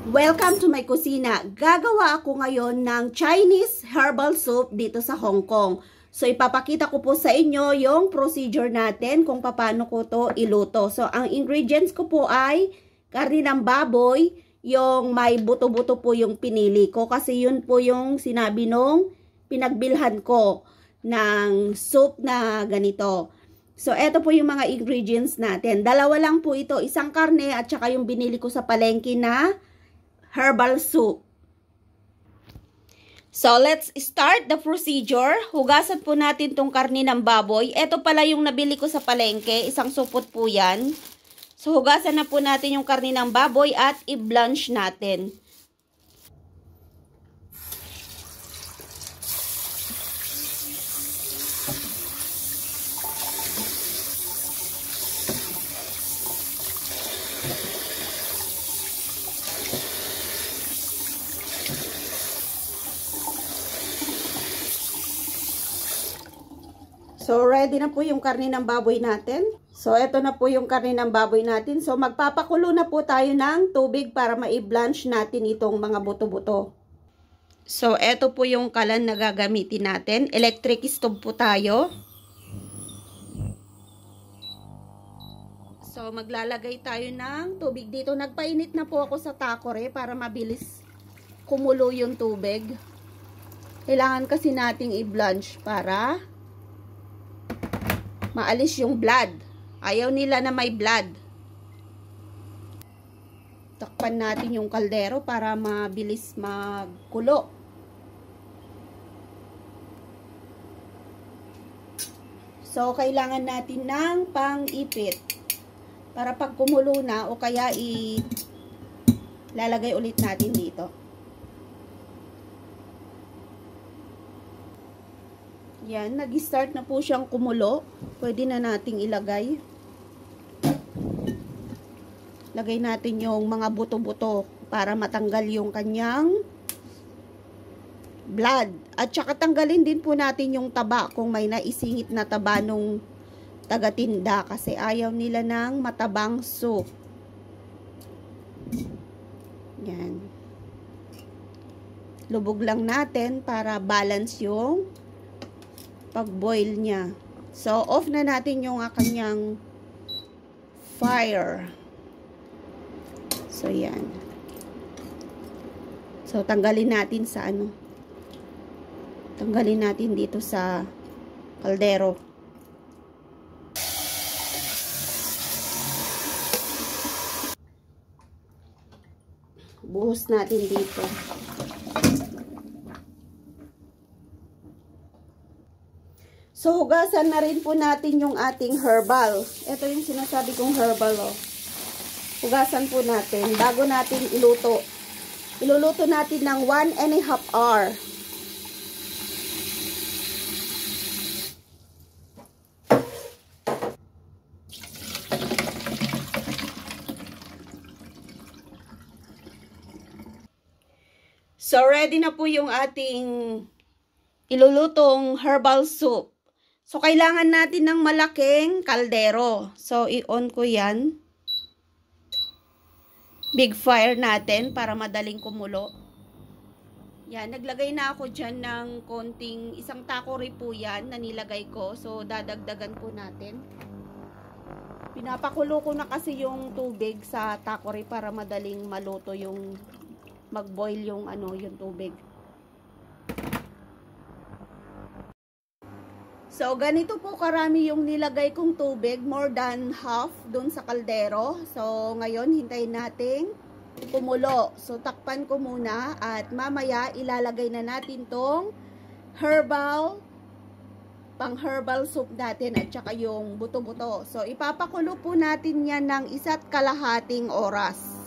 Welcome to my kusina. Gagawa ako ngayon ng Chinese herbal soup dito sa Hong Kong. So ipapakita ko po sa inyo yung procedure natin kung paano ko to iluto. So ang ingredients ko po ay karne ng baboy, yung may buto-buto po yung pinili ko kasi yun po yung sinabi nung pinagbilhan ko ng soup na ganito. So eto po yung mga ingredients natin. Dalawa lang po ito, isang karne at saka yung binili ko sa palengke na herbal soup. So, let's start the procedure. Hugasan po natin tong karne ng baboy. Ito pala yung nabili ko sa palengke. Isang supot po yan. So, hugasan na po natin yung karne ng baboy at i-blanch natin. So, ready na po yung karne ng baboy natin. So, ito na po yung karne ng baboy natin. So, magpapakulo na po tayo ng tubig para ma-blanch natin itong mga buto-buto. So, ito po yung kalan na gagamitin natin. Electric stove po tayo. So, maglalagay tayo ng tubig dito. Nagpainit na po ako sa takore para mabilis kumulo yung tubig. Kailangan kasi nating i-blanch para maalis yung blood. Ayaw nila na may blood. Takpan natin yung kaldero para mabilis magkulo. So, kailangan natin ng pang-ipit para pag kumulo na o kaya ilalagay ulit natin dito. Yan, nag-start na po siyang kumulo. Pwede na nating ilagay. Lagay natin yung mga buto-buto para matanggal yung kanyang blood. At saka tanggalin din po natin yung taba kung may naisingit na taba nung taga-tinda kasi ayaw nila ng matabang soup. Yan. Lubog lang natin para balance yung pag-boil niya. So, off na natin yung kanyang fire. So, yan. So, tanggalin natin sa ano. Tanggalin natin dito sa kaldero. Buhos natin dito. So, hugasan na rin po natin yung ating herbal. Ito yung sinasabi kong herbal, oh. Hugasan po natin bago natin iluto. Iluluto natin ng 1.5 hour. So, ready na po yung ating ilulutong herbal soup. So, kailangan natin ng malaking kaldero. So, i-on ko yan. Big fire natin para madaling kumulo. Yan, naglagay na ako dyan ng konting, isang takore po yan na nilagay ko. So, dadagdagan po natin. Pinapakulo ko na kasi yung tubig sa takore para madaling maluto yung, mag-boil yung yung tubig. So, ganito po karami yung nilagay kong tubig, more than half dun sa kaldero. So, ngayon, hintayin nating kumulo. So, takpan ko muna at mamaya ilalagay na natin tong herbal, pang herbal soup natin at saka yung buto-buto. So, ipapakulo po natin yan ng 1.5 oras.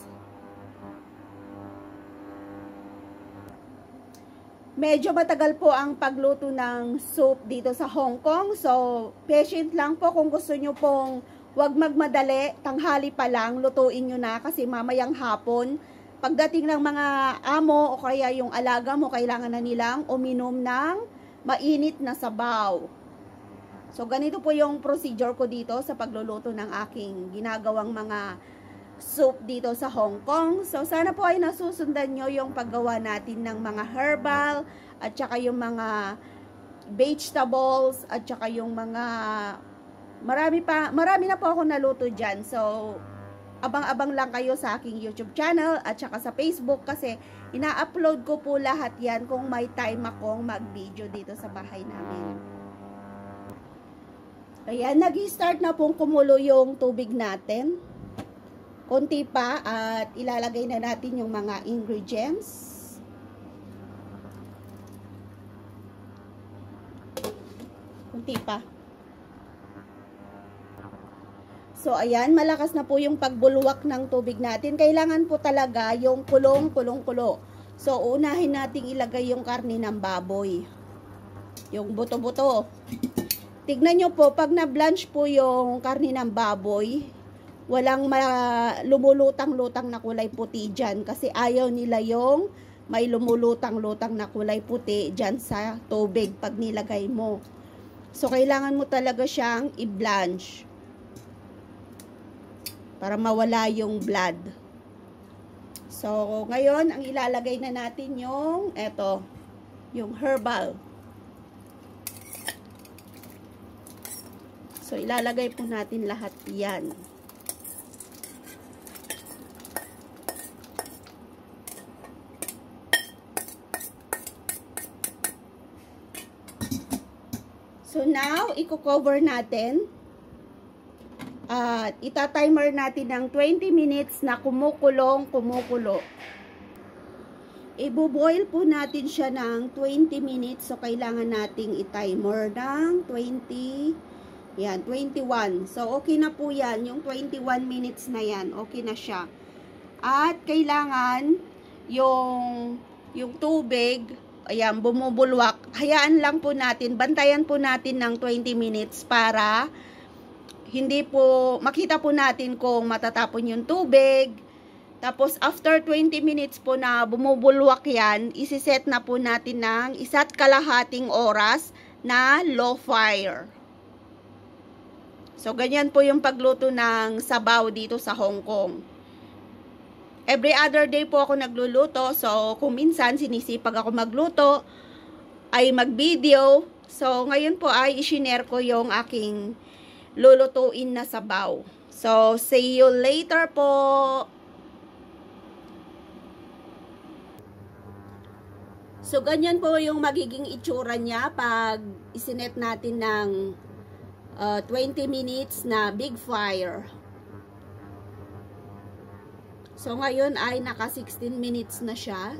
Medyo matagal po ang pagluto ng soup dito sa Hong Kong. So, patient lang po kung gusto nyo pong wag magmadali. Tanghali pa lang, lutuin nyo na kasi mamayang hapon. Pagdating ng mga amo o kaya yung alaga mo, kailangan na nilang uminom ng mainit na sabaw. So, ganito po yung procedure ko dito sa pagluluto ng aking ginagawang mga soup dito sa Hong Kong. So, sana po ay nasusundan nyo yung paggawa natin ng mga herbal at saka yung mga vegetables at saka yung mga marami na po ako naluto dyan. So, abang-abang lang kayo sa aking YouTube channel at saka sa Facebook kasi ina-upload ko po lahat yan kung may time akong mag-video dito sa bahay namin. Ayan, nag-start na pong kumulo yung tubig natin. Konti pa at ilalagay na natin yung mga ingredients. Konti pa. So, ayan, malakas na po yung pagbulwak ng tubig natin. Kailangan po talaga yung kulong-kulo. So, unahin nating ilagay yung karne ng baboy. Yung buto-buto. Tignan nyo po, pag na-blanch po yung karne ng baboy, walang lumulutang-lutang na kulay puti dyan. Kasi ayaw nila yung may lumulutang-lutang na kulay puti dyan sa tubig pag nilagay mo. So, kailangan mo talaga siyang i-blanch para mawala yung blood. So, ngayon, ang ilalagay na natin yung, yung herbal. So, ilalagay po natin lahat yan. So, now, i-cover natin. At ita-timer natin ng 20 minutes na kumukulo. I-boil po natin siya ng 20 minutes. So, kailangan nating i-timer ng 20. Yan, 21. So, okay na po yan. Yung 21 minutes na yan, okay na siya. At kailangan yung tubig, ayan, bumubulwak. Hayaan lang po natin, bantayan po natin ng 20 minutes para hindi po, makita po natin kung matatapon yung tubig. Tapos, after 20 minutes po na bumubulwak yan, isiset na po natin ng 1.5 oras na low fire. So, ganyan po yung pagluto ng sabaw dito sa Hong Kong. Every other day po ako nagluluto. So, kung minsan sinisipag ako magluto, ay mag-video. So, ngayon po ay isinare ko yung aking lulutuin na sabaw. So, see you later po. So, ganyan po yung magiging itsura niya pag isinet natin ng 20 minutes na big fire. So, ngayon ay naka 16 minutes na siya.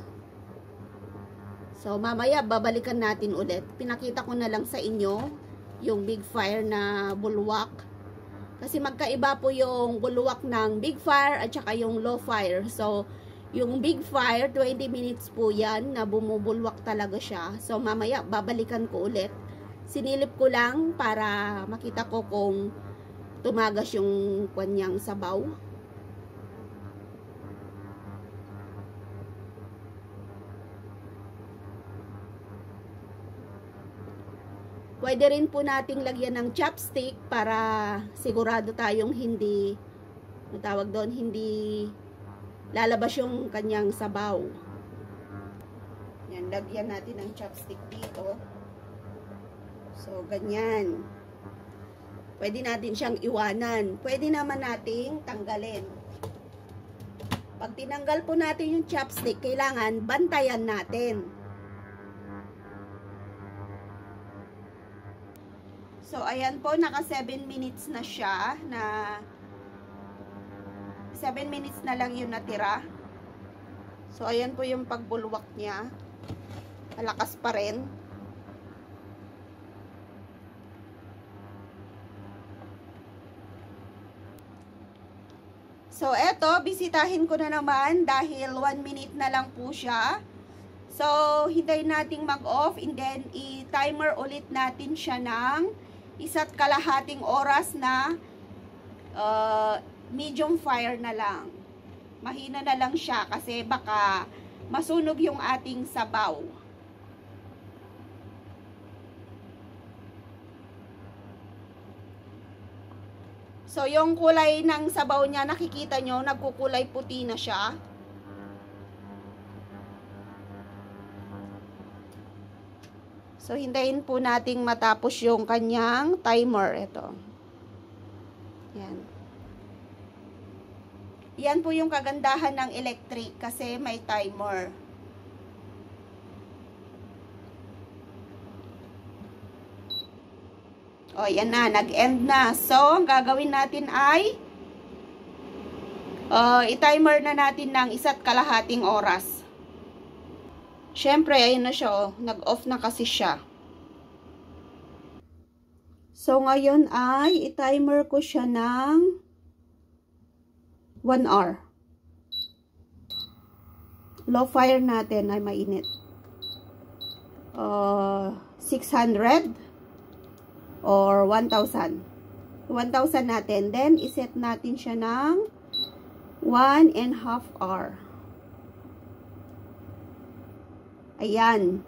So, mamaya babalikan natin ulit. Pinakita ko na lang sa inyo yung big fire na bulwak. Kasi magkaiba po yung bulwak ng big fire at saka yung low fire. So, yung big fire, 20 minutes po yan na bumubulwak talaga siya. So, mamaya babalikan ko ulit. Sinilip ko lang para makita ko kung tumagas yung kanyang sabaw. Pwede rin po nating lagyan ng chopstick para sigurado tayong hindi, matawag doon, hindi lalabas yung kanyang sabaw. Yan, lagyan natin ng chopstick dito. So, ganyan. Pwede natin siyang iwanan. Pwede naman nating tanggalin. Pag tinanggal po natin yung chopstick, kailangan bantayan natin. So, ayan po, naka 7 minutes na siya, na 7 minutes na lang yung natira. So, ayan po yung pagbulwak niya. Malakas pa rin. So, eto, bisitahin ko na naman dahil 1 minute na lang po siya. So, hintayin nating mag-off and then i-timer ulit natin siya ng 1.5 oras na medium fire na lang. Mahina na lang siya kasi baka masunog yung ating sabaw. So, yung kulay ng sabaw niya, nakikita nyo, nagkukulay puti na siya. So, hintayin po nating matapos yung kanyang timer. Ito. Yan. Yan po yung kagandahan ng electric kasi may timer. O, yan na. Nag-end na. So, ang gagawin natin ay i-timer na natin ng 1.5 oras. Siyempre, ayun na siya. Oh. Nag-off na kasi siya. So, ngayon ay i-timer ko siya ng 1 hour. Low fire natin ay mainit. 600 or 1,000. 1,000 natin. Then, iset natin siya ng 1.5 hour. Ayan.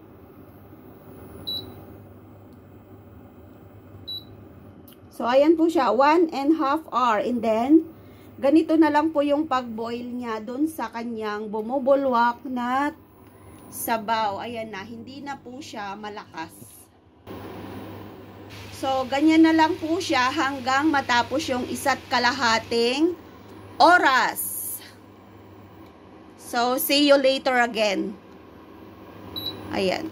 So, ayan po siya. 1.5 hour. And then, ganito na lang po yung pag-boil niya dun sa kanyang bumubulwak na sabaw. Ayan na. Hindi na po siya malakas. So, ganyan na lang po siya hanggang matapos yung 1.5 oras. So, see you later again. Ayan.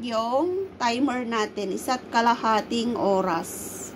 Yung timer natin, 1.5 oras.